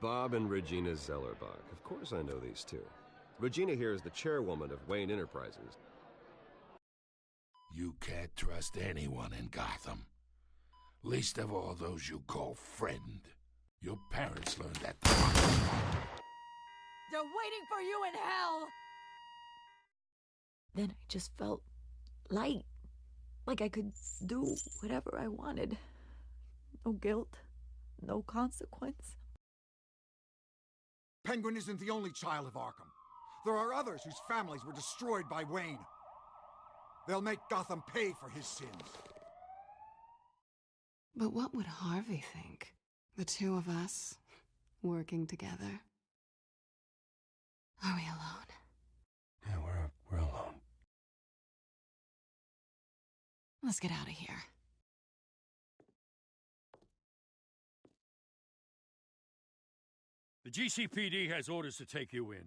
Bob and Regina Zellerbach. Of course I know these two. Regina here is the chairwoman of Wayne Enterprises. You can't trust anyone in Gotham. Least of all those you call friend. Your parents learned that. They're waiting for you in hell! Then I just felt light. Like I could do whatever I wanted. No guilt, no consequence. Penguin isn't the only child of Arkham. There are others whose families were destroyed by Wayne. They'll make Gotham pay for his sins. But what would Harvey think? The two of us, working together? Are we alone? Yeah, we're alone. Let's get out of here. The GCPD has orders to take you in.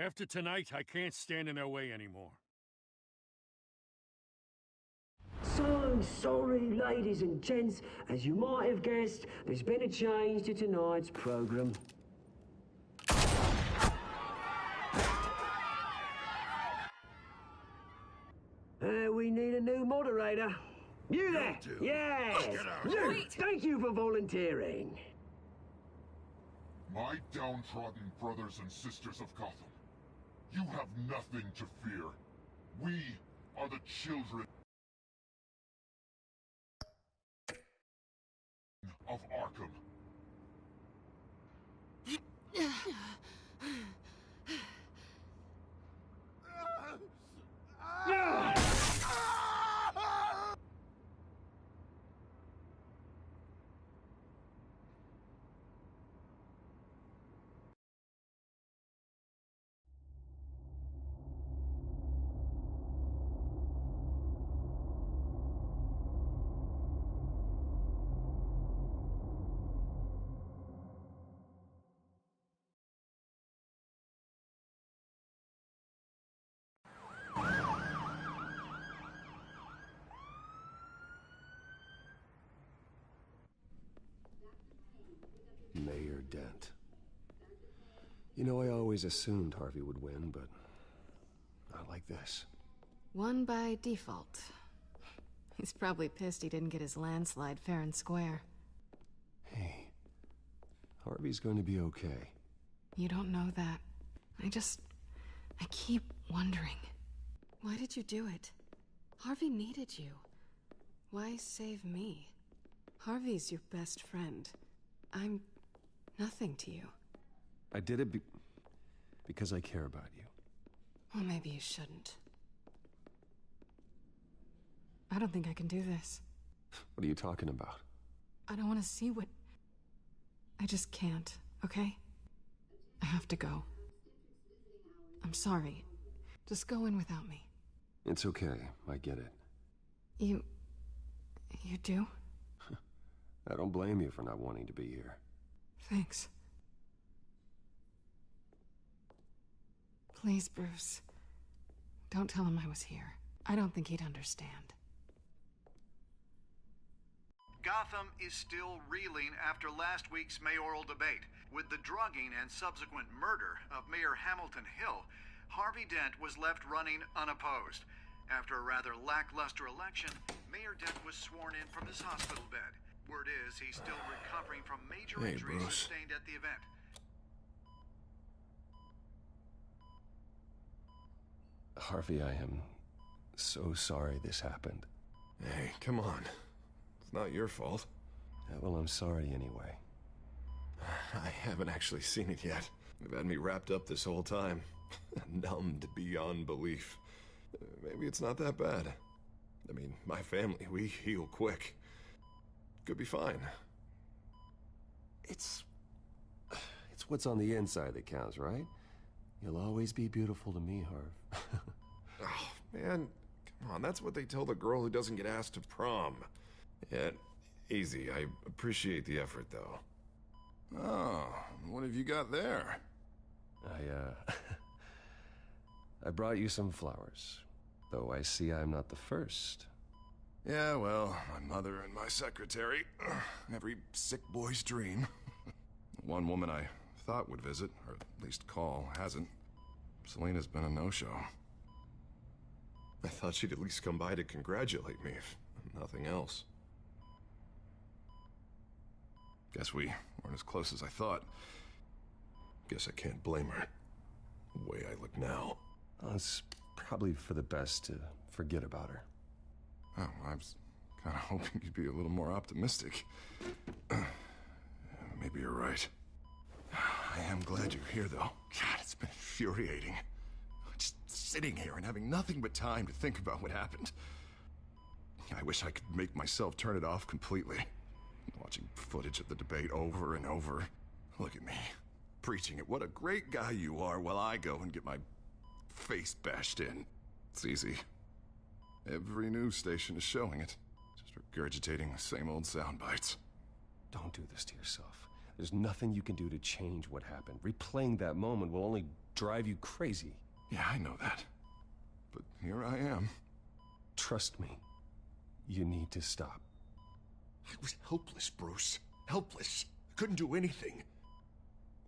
After tonight, I can't stand in their way anymore. So sorry, ladies and gents. As you might have guessed, there's been a change to tonight's program. We need a new moderator. You there? Yes. Wait. Thank you for volunteering. My downtrodden brothers and sisters of Gotham, you have nothing to fear. We are the children of Arkham. Mayor Dent. You know, I always assumed Harvey would win, but not like this. Won by default. He's probably pissed he didn't get his landslide fair and square. Hey, Harvey's going to be okay. You don't know that. I keep wondering. Why did you do it? Harvey needed you. Why save me? Harvey's your best friend. I'm nothing to you. I did it because I care about you. Well, maybe you shouldn't. I don't think I can do this. What are you talking about? I don't want to see what... I just can't, okay? I have to go. I'm sorry. Just go in without me. It's okay. I get it. You do? I don't blame you for not wanting to be here. Thanks. Please, Bruce. Don't tell him I was here. I don't think he'd understand. Gotham is still reeling after last week's mayoral debate. With the drugging and subsequent murder of Mayor Hamilton Hill, Harvey Dent was left running unopposed. After a rather lackluster election, Mayor Dent was sworn in from his hospital bed. Word is he's still recovering from major injuries sustained at the event. Harvey, I am so sorry this happened. Hey, come on. It's not your fault. Yeah, well, I'm sorry anyway. I haven't actually seen it yet. They've had me wrapped up this whole time. Numbed beyond belief. Maybe it's not that bad. I mean, my family, we heal quick. Could be fine. It's what's on the inside that counts, right? You'll always be beautiful to me, Harv. Oh, man. Come on, that's what they tell the girl who doesn't get asked to prom. Yeah, easy. I appreciate the effort, though. Oh, what have you got there? I brought you some flowers. Though I see I'm not the first. Yeah, well, my mother and my secretary. Every sick boy's dream. one woman I thought would visit, or at least call, hasn't. Selena's been a no-show. I thought she'd at least come by to congratulate me, if nothing else. Guess we weren't as close as I thought. Guess I can't blame her. The way I look now. Well, it's probably for the best to forget about her. Oh, I was kind of hoping you'd be a little more optimistic. Maybe you're right. I am glad you're here, though. God, it's been infuriating. Just sitting here and having nothing but time to think about what happened. I wish I could make myself turn it off completely. Watching footage of the debate over and over. Look at me, preaching it. What a great guy you are, while I go and get my face bashed in. It's easy. Every news station is showing it. Just regurgitating the same old sound bites. Don't do this to yourself. There's nothing you can do to change what happened. Replaying that moment will only drive you crazy. Yeah, I know that. But here I am. Trust me. You need to stop. I was helpless, Bruce. Helpless. I couldn't do anything.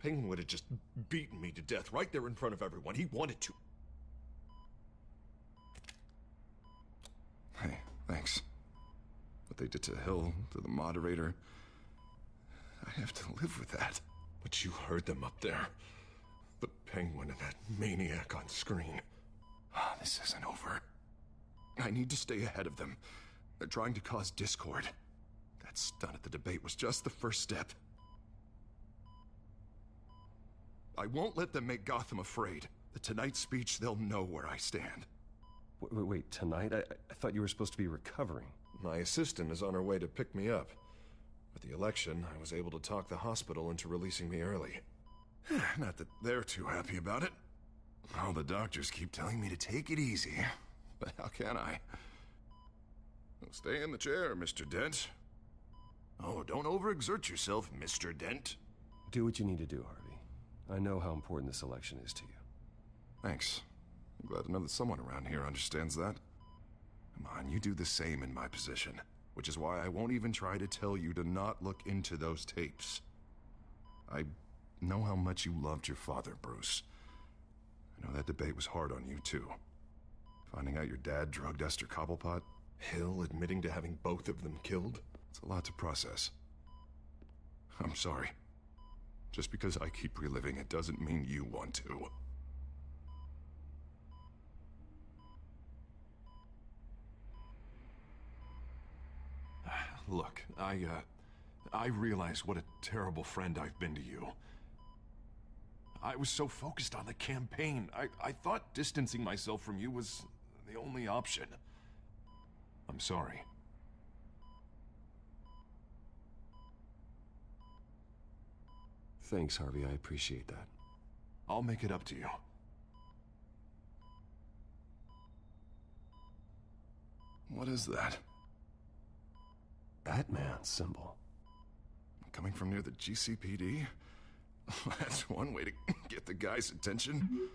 Penguin would have just beaten me to death right there in front of everyone. He wanted to. Hey, thanks. What they did to Hill, to the moderator, I have to live with that. But you heard them up there. The Penguin and that maniac on screen. This isn't over. I need to stay ahead of them. They're trying to cause discord. That stunt at the debate was just the first step. I won't let them make Gotham afraid. The Tonight speech, they'll know where I stand. Wait, tonight? I thought you were supposed to be recovering. My assistant is on her way to pick me up. With the election, I was able to talk the hospital into releasing me early. Not that they're too happy about it. All the doctors keep telling me to take it easy. But how can I? Well, stay in the chair, Mr. Dent. Oh, don't overexert yourself, Mr. Dent. Do what you need to do, Harvey. I know how important this election is to you. Thanks. I'm glad to know that someone around here understands that. Come on, you do the same in my position. Which is why I won't even try to tell you to not look into those tapes. I know how much you loved your father, Bruce. I know that debate was hard on you, too. Finding out your dad drugged Esther Cobblepot. Hill admitting to having both of them killed. It's a lot to process. I'm sorry. Just because I keep reliving it doesn't mean you want to. Look, I realize what a terrible friend I've been to you. I was so focused on the campaign. I thought distancing myself from you was the only option. I'm sorry. Thanks, Harvey. I appreciate that. I'll make it up to you. What is that? Batman symbol. Coming from near the GCPD? That's one way to get the guy's attention.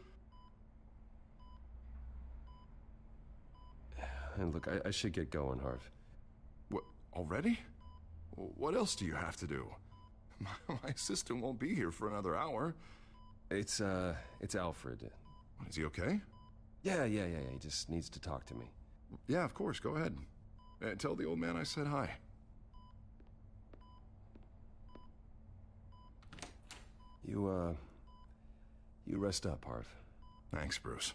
And look, I should get going, Harv. What, already? What else do you have to do? My assistant won't be here for another hour. It's Alfred. Is he okay? Yeah. He just needs to talk to me. Yeah, of course. Go ahead. Tell the old man I said hi. You rest up, Harv. Thanks, Bruce.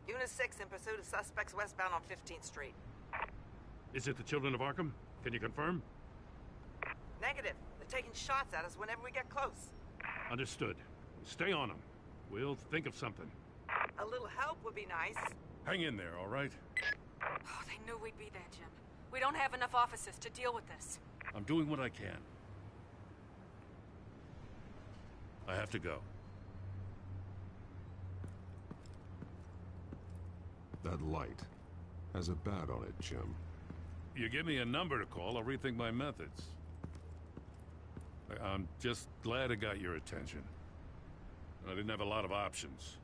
Unit 6 in pursuit of suspects westbound on 15th Street. Is it the Children of Arkham? Can you confirm? Negative. They're taking shots at us whenever we get close. Understood. Stay on them. We'll think of something. A little help would be nice. Hang in there, all right? Oh, they knew we'd be there, Jim. We don't have enough officers to deal with this. I'm doing what I can. I have to go. That light. Has a bat on it, Jim. You give me a number to call, I'll rethink my methods. I'm just glad it got your attention. I didn't have a lot of options.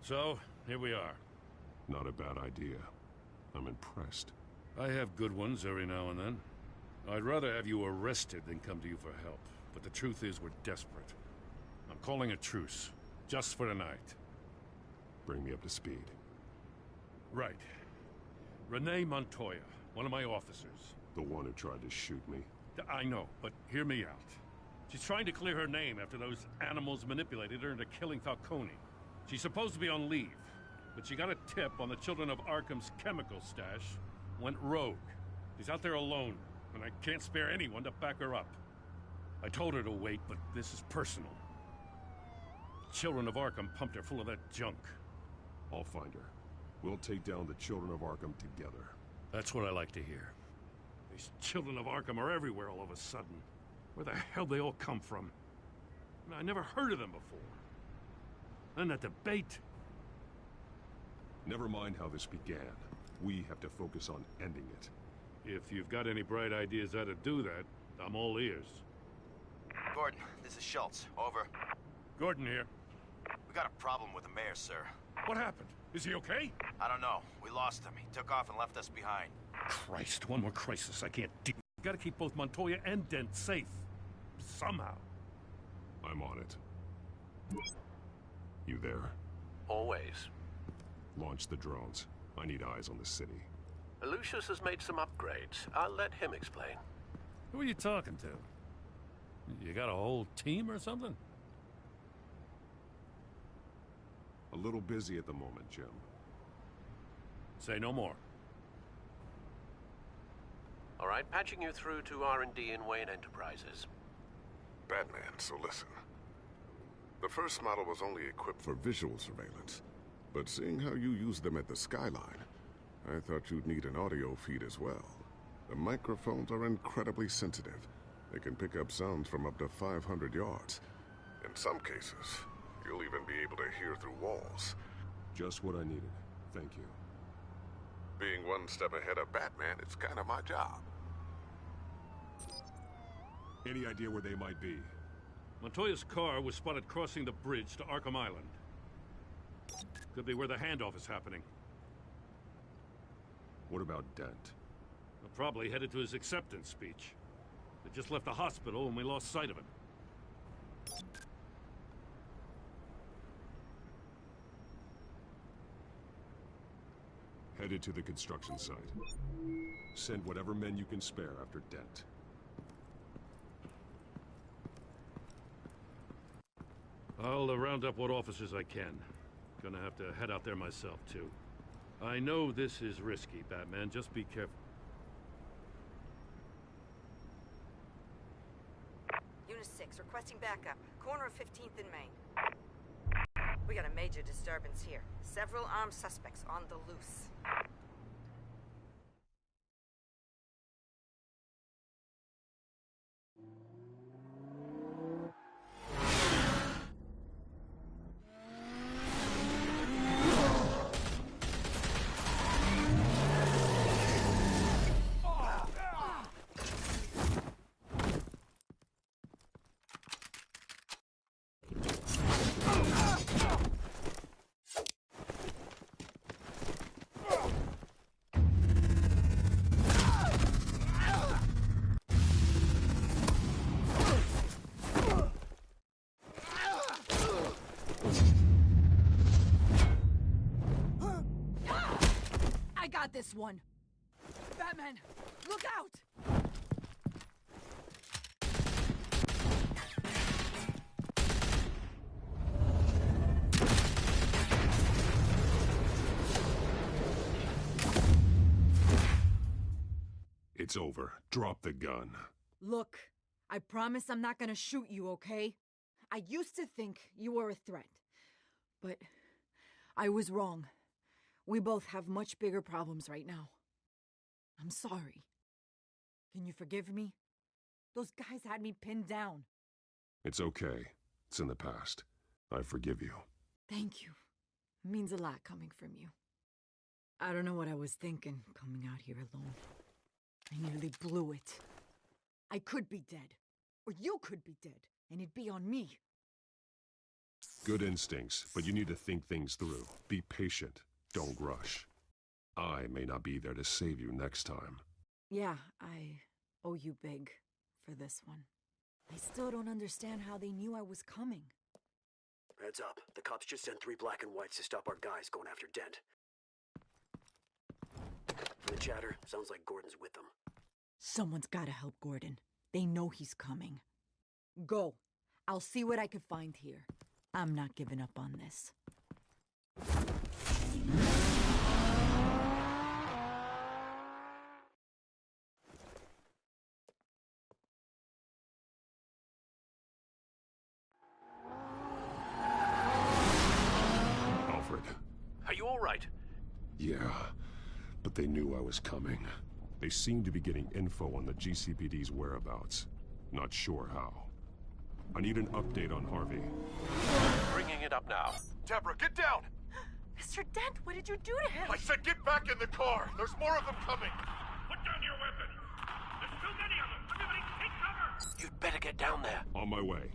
So, here we are. Not a bad idea. I'm impressed. I have good ones every now and then. I'd rather have you arrested than come to you for help. But the truth is, we're desperate. I'm calling a truce. Just for tonight. Bring me up to speed. Right. Renee Montoya, one of my officers. The one who tried to shoot me? I know, but hear me out. She's trying to clear her name after those animals manipulated her into killing Falcone. She's supposed to be on leave, but she got a tip on the Children of Arkham's chemical stash, went rogue. She's out there alone, and I can't spare anyone to back her up. I told her to wait, but this is personal. Children of Arkham pumped her full of that junk. I'll find her. We'll take down the Children of Arkham together. That's what I like to hear. These Children of Arkham are everywhere all of a sudden. Where the hell they all come from? I never heard of them before. And that debate. Never mind how this began. We have to focus on ending it. If you've got any bright ideas how to do that, I'm all ears. Gordon, this is Schultz. Over. Gordon here. We got a problem with the mayor, sir. What happened? Is he okay? I don't know. We lost him. He took off and left us behind. Christ, one more crisis I can't deal. Gotta keep both Montoya and Dent safe. Somehow. I'm on it. You there? Always. Launch the drones. I need eyes on the city. Lucius has made some upgrades. I'll let him explain. Who are you talking to? You got a whole team or something? A little busy at the moment, Jim. Say no more. All right, patching you through to R&D in Wayne Enterprises. Batman, so listen. The first model was only equipped for visual surveillance, but seeing how you use them at the Skyline, I thought you'd need an audio feed as well. The microphones are incredibly sensitive. They can pick up sounds from up to 500 yards. In some cases, you'll even be able to hear through walls. Just what I needed. Thank you. Being one step ahead of Batman, it's kind of my job. Any idea where they might be? Montoya's car was spotted crossing the bridge to Arkham Island. Could be where the handoff is happening. What about Dent? Well, probably headed to his acceptance speech. They just left the hospital and we lost sight of him. Headed to the construction site. Send whatever men you can spare after Dent. I'll round up what officers I can. Gonna have to head out there myself, too. I know this is risky, Batman. Just be careful. Unit 6, requesting backup. Corner of 15th and Main. We got a major disturbance here. Several armed suspects on the loose. This one. Batman, look out! It's over. Drop the gun. Look, I promise I'm not gonna shoot you, okay? I used to think you were a threat, but I was wrong. We both have much bigger problems right now. I'm sorry. Can you forgive me? Those guys had me pinned down. It's okay. It's in the past. I forgive you. Thank you. It means a lot coming from you. I don't know what I was thinking, coming out here alone. I nearly blew it. I could be dead. Or you could be dead, and it'd be on me. Good instincts, but you need to think things through. Be patient. Don't rush. I may not be there to save you next time. Yeah, I owe you big for this one. I still don't understand how they knew I was coming. Heads up. The cops just sent 3 black and whites to stop our guys going after Dent. From the chatter, sounds like Gordon's with them. Someone's gotta help Gordon. They know he's coming. Go. I'll see what I can find here. I'm not giving up on this. Alfred. Are you all right? Yeah, but they knew I was coming. They seem to be getting info on the GCPD's whereabouts. Not sure how. I need an update on Harvey. Bringing it up now. Deborah, get down! Mr. Dent, what did you do to him? I said get back in the car! There's more of them coming! Put down your weapon! There's too many of them! Everybody take cover! You'd better get down there. On my way.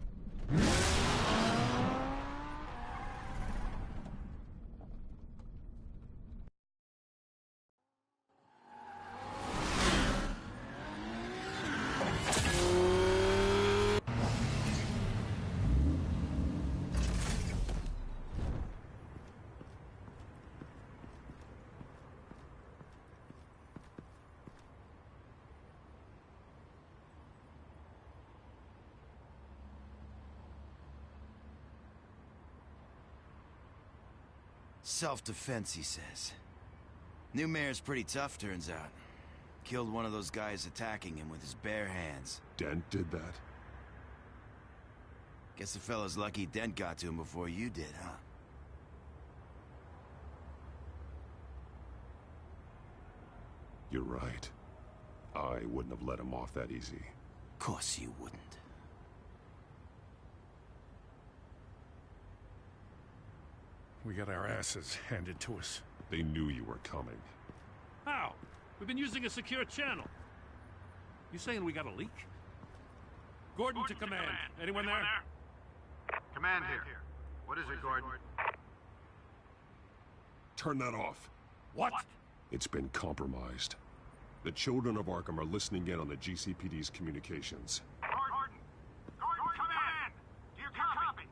Self-defense, he says. New mayor's pretty tough, turns out. Killed one of those guys attacking him with his bare hands. Dent did that? Guess the fella's lucky Dent got to him before you did, huh? You're right. I wouldn't have let him off that easy. Course you wouldn't. We got our asses handed to us. They knew you were coming. How? We've been using a secure channel. You saying we got a leak? Gordon to command. Anyone there? Command here. What is it, Gordon? Turn that off. What? It's been compromised. The children of Arkham are listening in on the GCPD's communications. Gordon, command! Do you copy?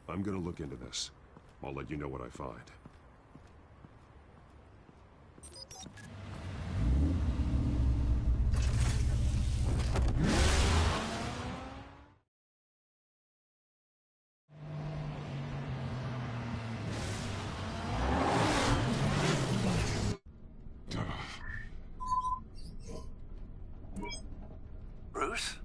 I'm gonna look into this. I'll let you know what I find. Bruce?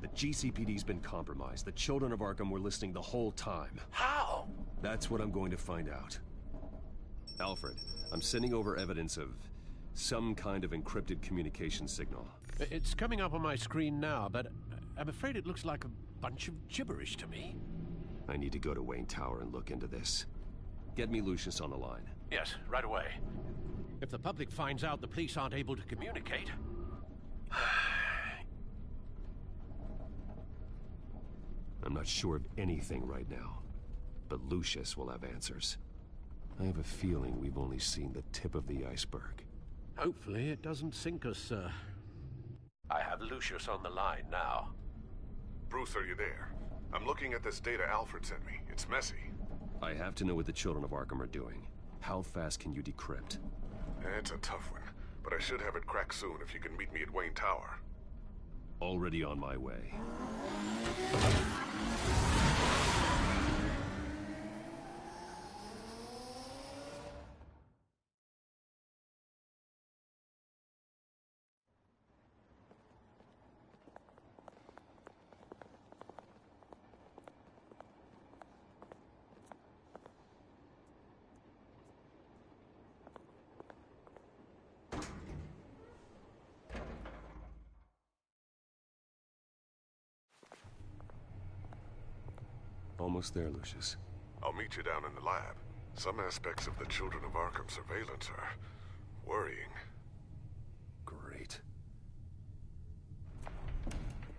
The GCPD's been compromised. The children of Arkham were listening the whole time. How? That's what I'm going to find out. Alfred, I'm sending over evidence of some kind of encrypted communication signal. It's coming up on my screen now, but I'm afraid it looks like a bunch of gibberish to me. I need to go to Wayne Tower and look into this. Get me Lucius on the line. Yes, right away. If the public finds out the police aren't able to communicate... I'm not sure of anything right now, but Lucius will have answers. I have a feeling we've only seen the tip of the iceberg. Hopefully it doesn't sink us, sir. I have Lucius on the line now. Bruce, are you there? I'm looking at this data Alfred sent me. It's messy. I have to know what the children of Arkham are doing. How fast can you decrypt? It's a tough one, but I should have it cracked soon if you can meet me at Wayne Tower. Already on my way. Almost there, Lucius. I'll meet you down in the lab. Some aspects of the Children of Arkham surveillance are worrying. Great.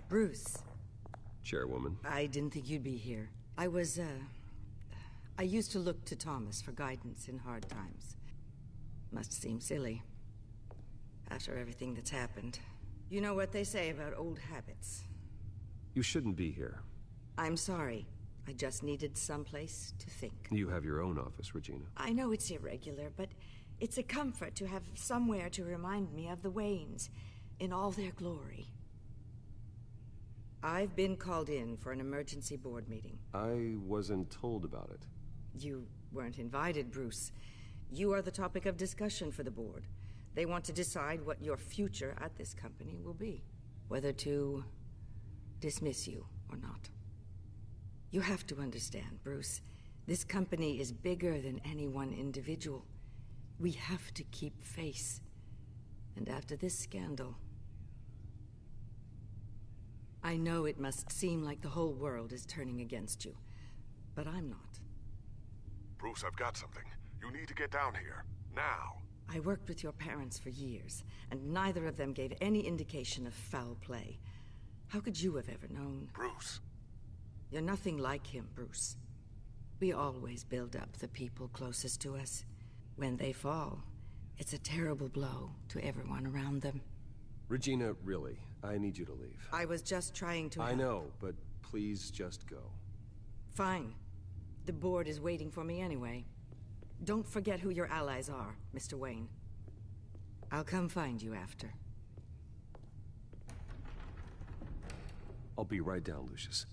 Bruce. Chairwoman. I didn't think you'd be here. I used to look to Thomas for guidance in hard times. Must seem silly. After everything that's happened. You know what they say about old habits. You shouldn't be here. I'm sorry. I just needed someplace to think. You have your own office, Regina. I know it's irregular, but it's a comfort to have somewhere to remind me of the Waynes in all their glory. I've been called in for an emergency board meeting. I wasn't told about it. You weren't invited, Bruce. You are the topic of discussion for the board. They want to decide what your future at this company will be. Whether to dismiss you or not. You have to understand, Bruce. This company is bigger than any one individual. We have to keep face. And after this scandal... I know it must seem like the whole world is turning against you, but I'm not. Bruce, I've got something. You need to get down here. Now. I worked with your parents for years, and neither of them gave any indication of foul play. How could you have ever known? Bruce. You're nothing like him, Bruce. We always build up the people closest to us. When they fall, it's a terrible blow to everyone around them. Regina, really, I need you to leave. I was just trying to I help. know, but please just go. Fine. The board is waiting for me anyway. Don't forget who your allies are, Mr. Wayne. I'll come find you after. I'll be right down, Lucius.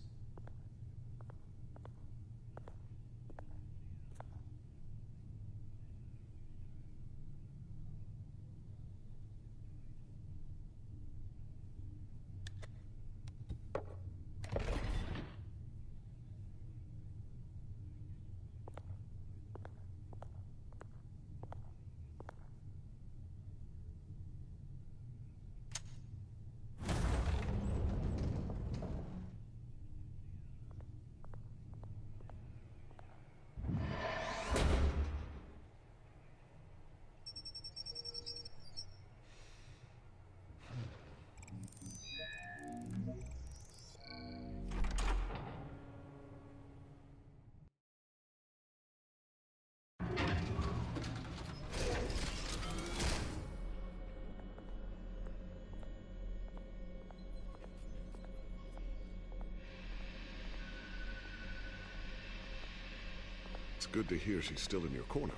It's good to hear she's still in your corner.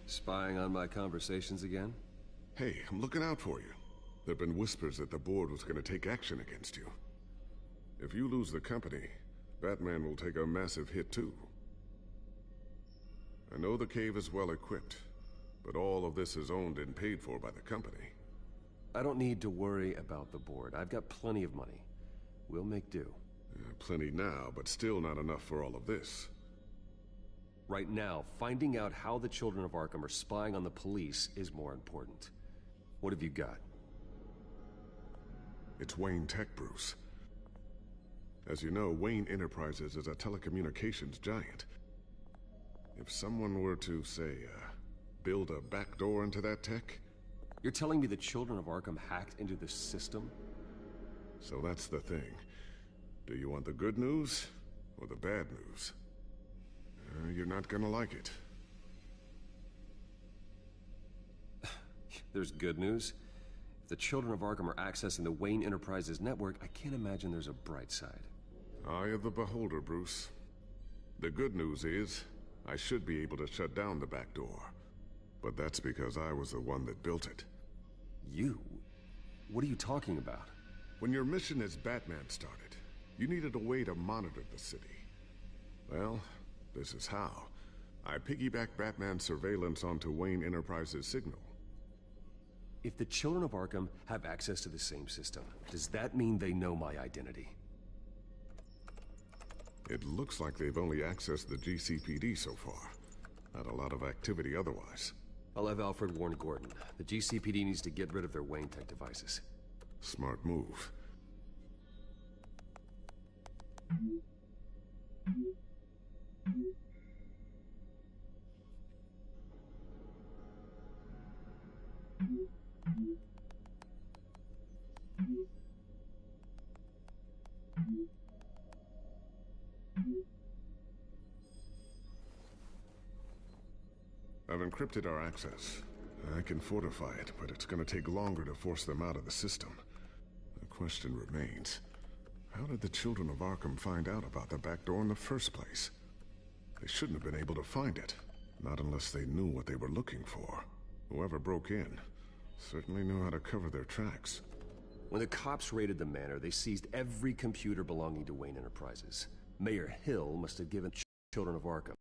Spying on my conversations again? Hey, I'm looking out for you. There've been whispers that the board was going to take action against you. If you lose the company, Batman will take a massive hit too. I know the cave is well equipped, but all of this is owned and paid for by the company. I don't need to worry about the board. I've got plenty of money. We'll make do. Plenty now, but still not enough for all of this. Right now, finding out how the Children of Arkham are spying on the police is more important. What have you got? It's Wayne Tech, Bruce. As you know, Wayne Enterprises is a telecommunications giant. If someone were to, say, build a backdoor into that tech... You're telling me the Children of Arkham hacked into the system? So that's the thing. Do you want the good news or the bad news? You're not gonna like it. There's good news. If the Children of Arkham are accessing the Wayne Enterprises network, I can't imagine there's a bright side. Eye of the beholder, Bruce. The good news is, I should be able to shut down the back door. But that's because I was the one that built it. You? What are you talking about? When your mission as Batman started, you needed a way to monitor the city. Well, this is how. I piggybacked Batman's surveillance onto Wayne Enterprises' signal. If the Children of Arkham have access to the same system, does that mean they know my identity? It looks like they've only accessed the GCPD so far. Not a lot of activity otherwise. I'll have Alfred warn Gordon. The GCPD needs to get rid of their Wayne Tech devices. Smart move. I've encrypted our access. I can fortify it, but it's gonna take longer to force them out of the system. The question remains, how did the children of Arkham find out about the back door in the first place? They shouldn't have been able to find it, not unless they knew what they were looking for. Whoever broke in certainly knew how to cover their tracks. When the cops raided the manor, they seized every computer belonging to Wayne Enterprises. Mayor Hill must have given children of Arkham